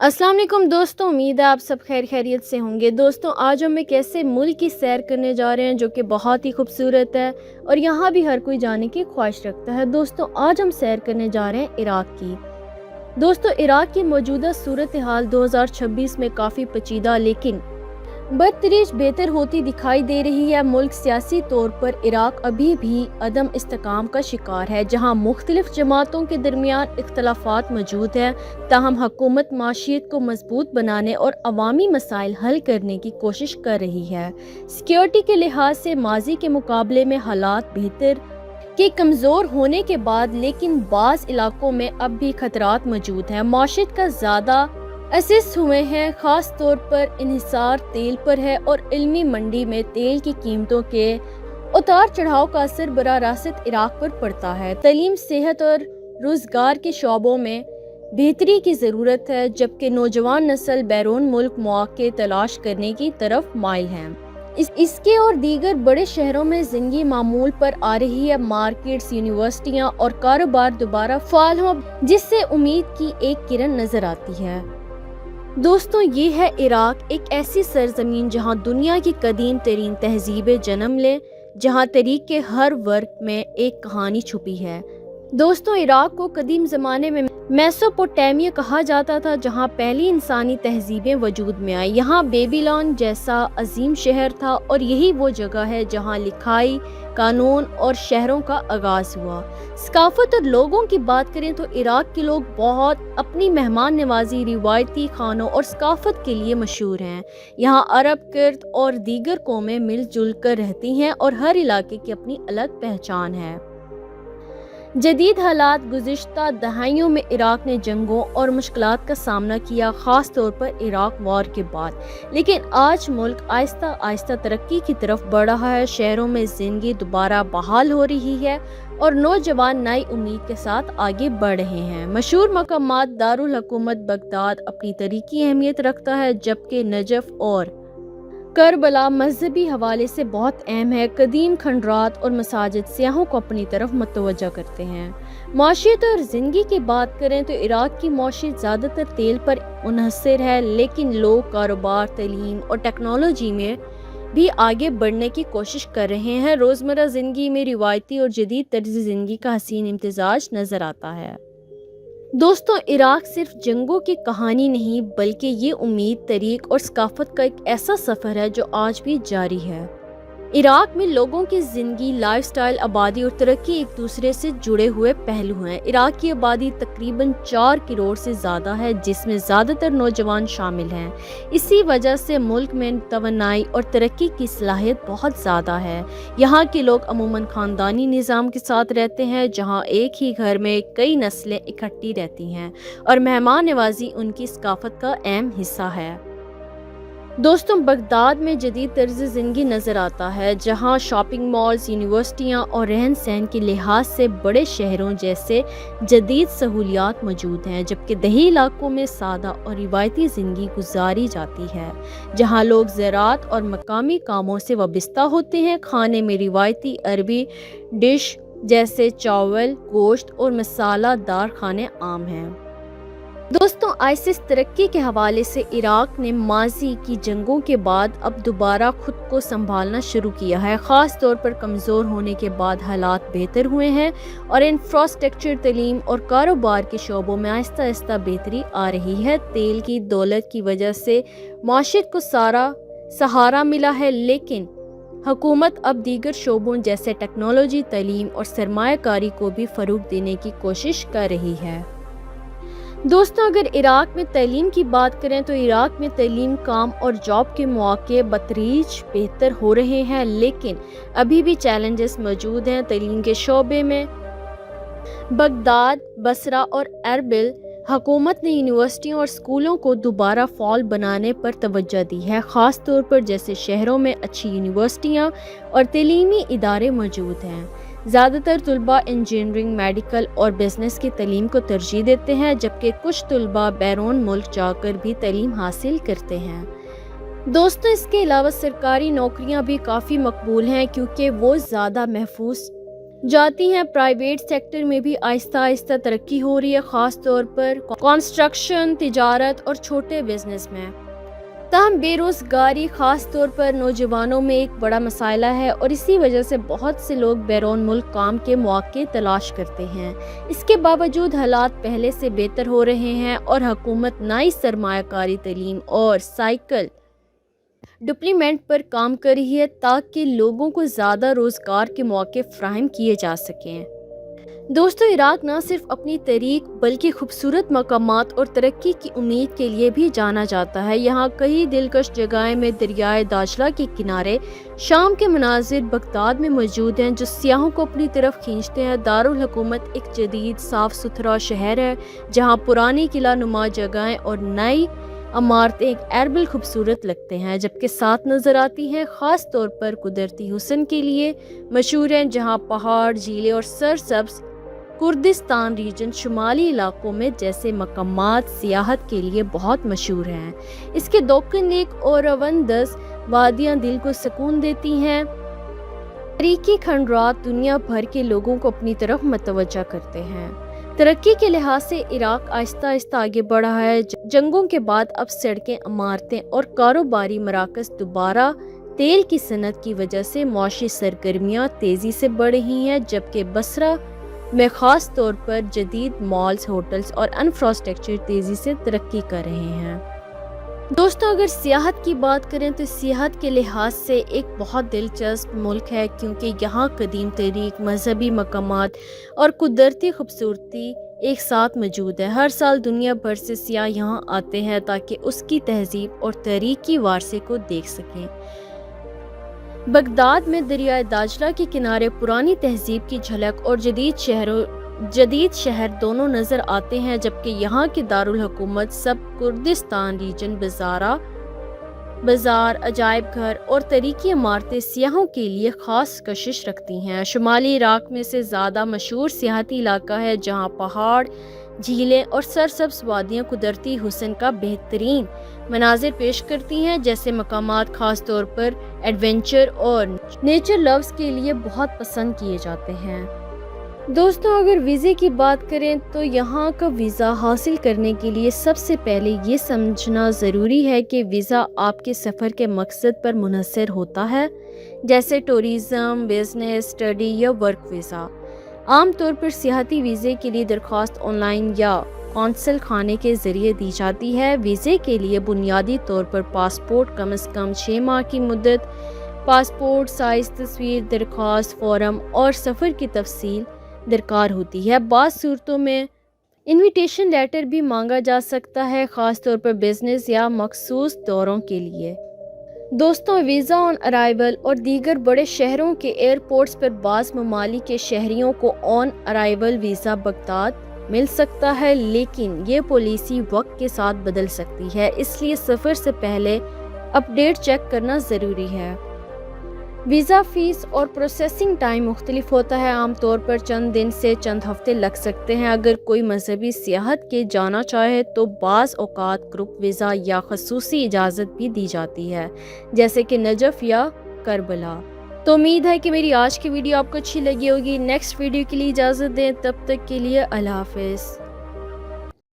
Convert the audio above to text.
अस्सलाम वालेकुम दोस्तों, उम्मीद है आप सब खैर खैरियत से होंगे। दोस्तों, आज हम एक ऐसे मुल्क की सैर करने जा रहे हैं जो कि बहुत ही खूबसूरत है और यहाँ भी हर कोई जाने की ख्वाहिश रखता है। दोस्तों, आज हम सैर करने जा रहे हैं इराक की। दोस्तों, इराक की मौजूदा सूरत हाल 2026 में काफ़ी पेचीदा लेकिन बदतरीज बेहतर होती दिखाई दे रही है। मुल्क सियासी तौर पर इराक अभी भी अदम इस्तेकाम का शिकार है, जहाँ मुख्तलिफ जमातों के दरमियान इख्तलाफात मौजूद हैं। ताहम हुकूमत माशियत को मजबूत बनाने और अवामी मसाइल हल करने की कोशिश कर रही है। सिक्योरिटी के लिहाज से माजी के मुकाबले में हालात बेहतर के कमज़ोर होने के बाद, लेकिन बाज़ इलाकों में अब भी खतरात मौजूद हैं। माशियत का ज़्यादा असिस हुए हैं, ख़ास तौर पर इन्हिसार तेल पर है और इल्मी मंडी में तेल की कीमतों के उतार चढ़ाव का असर बराह रास्त इराक पर पड़ता है। तालीम, सेहत और रोज़गार के शोबों में बेहतरी की ज़रूरत है, जबकि नौजवान नस्ल बैरून मुल्क मौक़े तलाश करने की तरफ माइल हैं। इसके और दीगर बड़े शहरों में ज़िंदगी मामूल पर आ रही है। मार्केट्स, यूनिवर्सिटियाँ और कारोबार दोबारा फ़ाल हों, जिससे उम्मीद की एक किरण नज़र आती है। दोस्तों, ये है इराक, एक ऐसी सरजमीन जहाँ दुनिया की कदीम तरीन तहजीबें जन्म लें, जहाँ तरीक़ के हर वर्ग में एक कहानी छुपी है। दोस्तों, इराक को कदीम ज़माने में मेसोपोटामिया कहा जाता था, जहाँ पहली इंसानी तहजीबें वजूद में आई। यहाँ बेबीलोन जैसा अजीम शहर था और यही वो जगह है जहाँ लिखाई, कानून और शहरों का आगाज़ हुआ। सकाफत और लोगों की बात करें तो इराक के लोग बहुत अपनी मेहमान नवाजी, रिवायती खानों और सकाफत के लिए मशहूर हैं। यहाँ अरब, कुर्द और दीगर कौमें मिलजुल कर रहती हैं और हर इलाके की अपनी अलग पहचान है। जदीद हालात, गुज़िश्ता दहाइयों में इराक ने जंगों और मुश्किलात का सामना किया, ख़ास तौर पर इराक वॉर के बाद। लेकिन आज मुल्क आहिस्ता आहिस्ता तरक्की की तरफ बढ़ रहा है। शहरों में ज़िंदगी दोबारा बहाल हो रही है और नौजवान नई उम्मीद के साथ आगे बढ़ रहे हैं। मशहूर मकामात, दारुल हुकूमत बगदाद अपनी तरीकी अहमियत रखता है, जबकि नजफ और करबला मजहबी हवाले से बहुत अहम है। कदीम खंडरात और मसाजिद सियाहों को अपनी तरफ मतवज्जा करते हैं। माशियत और ज़िंदगी की बात करें तो इराक की माशियत ज़्यादातर तेल पर मुनहसर है, लेकिन लोग कारोबार, तालीम और टेक्नोलॉजी में भी आगे बढ़ने की कोशिश कर रहे हैं। रोज़मर्रा ज़िंदगी में रिवायती और जदीद तर्ज ज़िंदगी का हसीन इम्तिजाज नज़र आता है। दोस्तों, इराक सिर्फ जंगों की कहानी नहीं, बल्कि ये उम्मीद, तरीक़ और सकाफत का एक ऐसा सफ़र है जो आज भी जारी है। इराक में लोगों की ज़िंदगी, लाइफस्टाइल, आबादी और तरक्की एक दूसरे से जुड़े हुए पहलू हैं। इराक की आबादी तकरीबन 4 करोड़ से ज़्यादा है, जिसमें ज़्यादातर नौजवान शामिल हैं। इसी वजह से मुल्क में तवन्नाई और तरक्की की सलाहियत बहुत ज़्यादा है। यहाँ के लोग अमूमन ख़ानदानी निज़ाम के साथ रहते हैं, जहाँ एक ही घर में कई नस्लें इकट्ठी रहती हैं और मेहमान नवाजी उनकी सकाफत का अहम हिस्सा है। दोस्तों, बगदाद में जदीद तर्ज ज़िंदगी नज़र आता है, जहाँ शॉपिंग मॉल्स, यूनिवर्सिटियाँ और रहन सहन के लिहाज से बड़े शहरों जैसे जदीद सहूलियात मौजूद हैं, जबकि दही इलाकों में सादा और रिवायती ज़िंदगी गुजारी जाती है, जहाँ लोग ज़राअत और मकामी कामों से वाबस्ता होते हैं। खाने में रिवायती अरबी डिश जैसे चावल, गोश्त और मसालादार खाने आम हैं। दोस्तों, आईसिस तरक्की के हवाले से इराक ने माजी की जंगों के बाद अब दोबारा खुद को संभालना शुरू किया है। ख़ास तौर पर कमज़ोर होने के बाद हालात बेहतर हुए हैं और इंफ्रास्ट्रक्चर, तालीम और कारोबार के शोबों में आहिस्ता आहिस्ता बेहतरी आ रही है। तेल की दौलत की वजह से माशियत को सहारा मिला है, लेकिन हुकूमत अब दीगर शोबों जैसे टेक्नोलॉजी, तालीम और सरमायाकारी को भी फ़रोग़ देने की कोशिश कर रही है। दोस्तों, अगर इराक में तालीम की बात करें तो इराक में तालीम, काम और जॉब के मौके बतदरीज बेहतर हो रहे हैं, लेकिन अभी भी चैलेंजेस मौजूद हैं। तालीम के शोबे में बगदाद, बसरा और अरबिल हुकूमत ने यूनिवर्सिटियों और स्कूलों को दोबारा फ़ाल बनाने पर तवज्जो दी है, ख़ास तौर पर जैसे शहरों में अच्छी यूनिवर्सिटियाँ और तालीमी इदारे मौजूद हैं। ज़्यादातर तलबा इंजीनियरिंग, मेडिकल और बिजनेस की तालीम को तरजीह देते हैं, जबकि कुछ तलबा बैरून मुल्क जाकर भी तालीम हासिल करते हैं। दोस्तों, इसके अलावा सरकारी नौकरियां भी काफ़ी मकबूल हैं, क्योंकि वो ज़्यादा महफूज जाती हैं। प्राइवेट सेक्टर में भी आहिस्ता आहिस्ता तरक्की हो रही है, ख़ास तौर पर कंस्ट्रक्शन, तिजारत और छोटे बिजनेस में। ताहम बेरोज़गारी ख़ास तौर पर नौजवानों में एक बड़ा मसाइला है और इसी वजह से बहुत से लोग बैरून मुल्क काम के मौके तलाश करते हैं। इसके बावजूद हालात पहले से बेहतर हो रहे हैं और हुकूमत नई सरमायाकारी तालीम और साइकिल डिप्लोमेंट पर काम कर रही है ताकि लोगों को ज़्यादा रोज़गार के मौके फ़राहम किए जा सकें। दोस्तों, इराक न सिर्फ अपनी तारीख बल्कि खूबसूरत मकामात और तरक्की की उम्मीद के लिए भी जाना जाता है। यहाँ कई दिलकश जगहें में दरियाए दाजला के किनारे शाम के मनाजिर बगदाद में मौजूद हैं जो सियाहों को अपनी तरफ खींचते हैं। दारुल हुकूमत एक जदीद साफ़ सुथरा शहर है जहाँ पुरानी किला नुमा जगहें और नई इमारतें एक अरबल खूबसूरत लगते हैं, जबकि साथ नज़र आती हैं ख़ास तौर पर कुदरती हुस्न के लिए मशहूर हैं, जहाँ पहाड़, झीलें और सरसब्ज़ कुर्दिस्तान रीजन शुमाली इलाकों में जैसे मकामात सियाहत के लिए बहुत मशहूर हैं। इसके दोकन लेक और अवंदस वादियाँ दिल को सुकून देती हैं। तरीकी खंडरात दुनिया भर के लोगों को अपनी तरफ मतवज्जा करते हैं। तरक्की के लिहाज से इराक आहिस्ता आहिस्ता आगे बढ़ा है। जंगों के बाद अब सड़कें, इमारतें और कारोबारी मराकज़ दोबारा तेल की सनत की वजह से मौशी सरगर्मियाँ तेज़ी से बढ़ रही हैं, जबकि बसरा में ख़ास तौर पर जदीद मॉल्स, होटल्स और इंफ्रास्ट्रक्चर तेज़ी से तरक्की कर रहे हैं। दोस्तों, अगर सियाहत की बात करें तो सियाहत के लिहाज से एक बहुत दिलचस्प मुल्क है, क्योंकि यहाँ कदीम तारीख, मजहबी मकामात और कुदरती खूबसूरती एक साथ मौजूद है। हर साल दुनिया भर से सियाह यहाँ आते हैं ताकि उसकी तहजीब और तारीखी वारसे को देख सकें। बगदाद में दरियाए दाजला के किनारे पुरानी तहजीब की झलक और जदीद शहर दोनों नज़र आते हैं, जबकि यहाँ के दारुल हुकूमत सब कुर्दिस्तान रीजन बाजार, अजायब घर और तरीकी इमारतें सियाहों के लिए ख़ास कशिश रखती हैं। शुमाली इराक में से ज़्यादा मशहूर सियाहती इलाका है जहाँ पहाड़, झीलें और सरसब्ज़ वादियाँ कुदरती हुस्न का बेहतरीन मनाजिर पेश करती हैं। जैसे मकामात ख़ास तौर पर एडवेंचर और नेचर लव्स के लिए बहुत पसंद किए जाते हैं। दोस्तों, अगर वीज़े की बात करें तो यहाँ का वीज़ा हासिल करने के लिए सबसे पहले ये समझना ज़रूरी है कि वीज़ा आपके सफ़र के मकसद पर मुनहसर होता है, जैसे टूरिज़म, बिजनेस, स्टडी या वर्क वीज़ा। आमतौर पर सियाहती वीज़े के लिए दरख्वास्त ऑनलाइन या कौंसल खाने के ज़रिए दी जाती है। वीज़े के लिए बुनियादी तौर पर पासपोर्ट, कम से कम 6 माह की मुद्दत, पासपोर्ट साइज़ तस्वीर, दरख्वास्त फॉर्म और सफ़र की तफसील दरकार होती है। बाज़ सूरतों में इनविटेशन लेटर भी मांगा जा सकता है, ख़ास तौर पर बिज़नेस या मखसूस दौरों के लिए। दोस्तों, वीज़ा ऑन अराइवल और दीगर बड़े शहरों के एयरपोर्ट्स पर बाज़ ममालिक के शहरियों को ऑन अराइवल वीज़ा बगदाद मिल सकता है, लेकिन ये पॉलिसी वक्त के साथ बदल सकती है, इसलिए सफ़र से पहले अपडेट चेक करना ज़रूरी है। वीज़ा फ़ीस और प्रोसेसिंग टाइम मुख्तलिफ होता है। आमतौर पर चंद दिन से चंद हफ्ते लग सकते हैं। अगर कोई मजहबी सियाहत के जाना चाहे तो बाज़ औक़ात ग्रुप वीज़ा या ख़ुसूसी इजाज़त भी दी जाती है, जैसे कि नजफ़ या करबला। तो उम्मीद है कि मेरी आज की वीडियो आपको अच्छी लगी होगी। नेक्स्ट वीडियो के लिए इजाज़त दें, तब तक के लिए अल्लाह हाफ़िज़।